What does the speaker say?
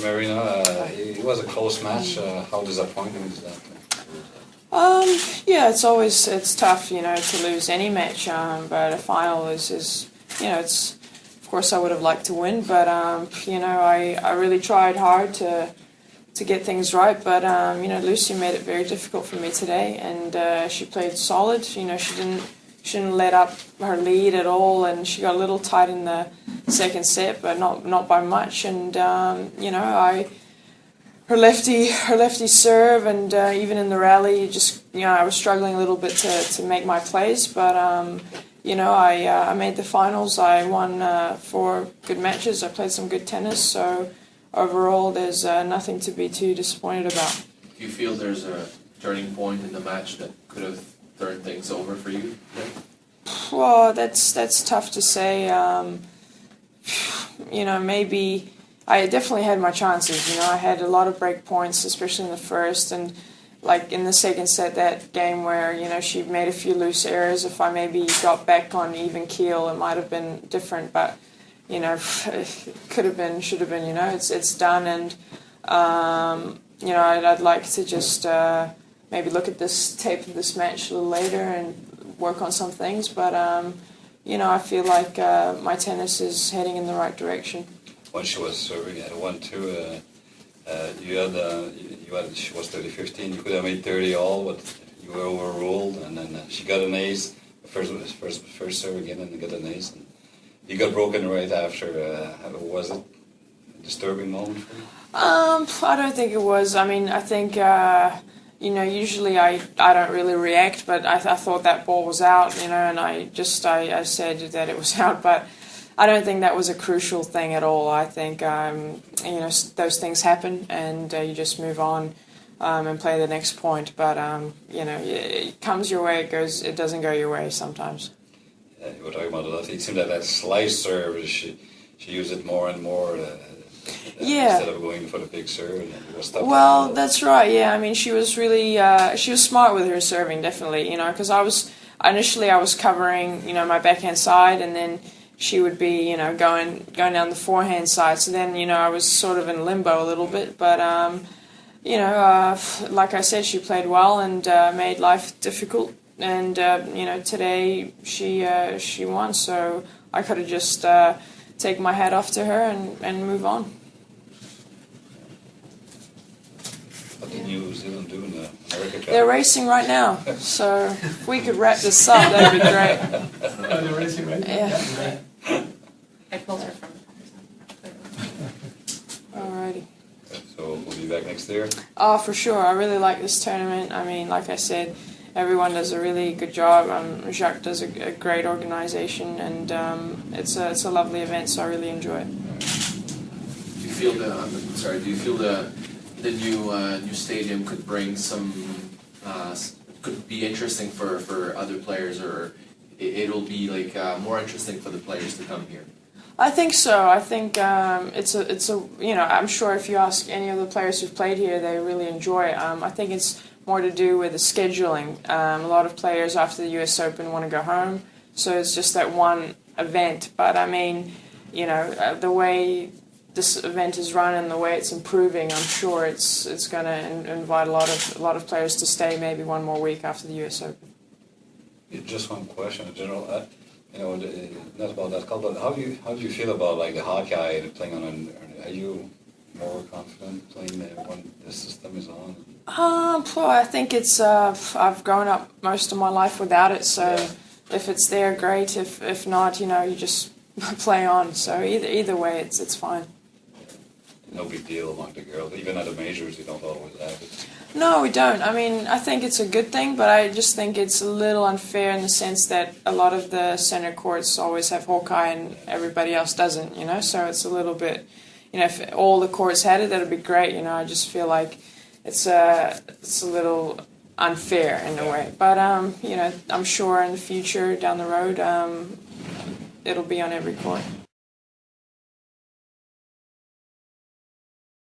Marina, it was a close match. How disappointing is that? Yeah, it's tough, to lose any match. But a final is it's, of course I would have liked to win, but I really tried hard to get things right. But Lucie made it very difficult for me today, and she played solid. She didn't let up her lead at all, and she got a little tight in the second set, but not by much. And her lefty serve, and even in the rally, I was struggling a little bit to make my plays. But I made the finals. I won 4 good matches. I played some good tennis. So overall, there's nothing to be too disappointed about. Do you feel there's a turning point in the match that could have turned things over for you? Yeah? Well, that's tough to say. Maybe I definitely had my chances. I had a lot of break points, especially in the first, and like in the second set, that game where she made a few loose errors. If I maybe got back on even keel, it might have been different. But it could have been, should have been. It's done, and I'd like to just maybe look at this tape of this match a little later and work on some things. But I feel like my tennis is heading in the right direction. When she was serving at 1-2, she was 30-15. You could have made 30 all, but you were overruled, and then she got an ace. First serve again, and got an ace. And you got broken right after. Was it a disturbing moment for you? I don't think it was. I mean, I think usually I don't really react, but I thought that ball was out, and I said that it was out, but I don't think that was a crucial thing at all. I think, those things happen, and you just move on and play the next point. But, it comes your way, it doesn't go your way sometimes. You were talking about that. It seemed that slice serve, she used it more and more. Instead of going for the big serve. And was well, that's right. Yeah, I mean, she was really she was smart with her serving, definitely. Because I was covering my backhand side, and then she would be going down the forehand side. So then I was sort of in limbo a little bit. But like I said, she played well and made life difficult. And today she won. So I could have just take my hat off to her and move on. What did New Zealand do in the America Cup? They're racing right now, so if we could wrap this up, that'd be great. They're racing right now? Yeah. I pulled her from the Alrighty. So we'll be back next year? Oh, for sure. I really like this tournament. I mean, like I said, everyone does a really good job. Jacques does a great organization, and it's a lovely event, so I really enjoy it. Do you feel the new stadium could bring some could be interesting for other players, or it'll be like more interesting for the players to come here? I think so. I think it's a I'm sure if you ask any of the players who've played here, they really enjoy it. I think it's more to do with the scheduling. A lot of players after the US Open want to go home, so it's just that one event. But I mean, the way this event is run and the way it's improving, I'm sure it's going to invite a lot of players to stay maybe one more week after the US Open. Just one question in general. Not about that call, but how do you feel about like the Hawkeye playing on? Are you more confident playing when the system is on? I think it's. I've grown up most of my life without it, so if it's there, great. If not, you just play on. So either way, it's fine. No big deal among the girls. Even at the majors, you don't always have it. No, we don't. I mean, I think it's a good thing, but I just think it's a little unfair in the sense that a lot of the center courts always have Hawkeye and everybody else doesn't, So it's a little bit, if all the courts had it, that'd be great, I just feel like it's a little unfair in a way. But, I'm sure in the future, down the road, it'll be on every court.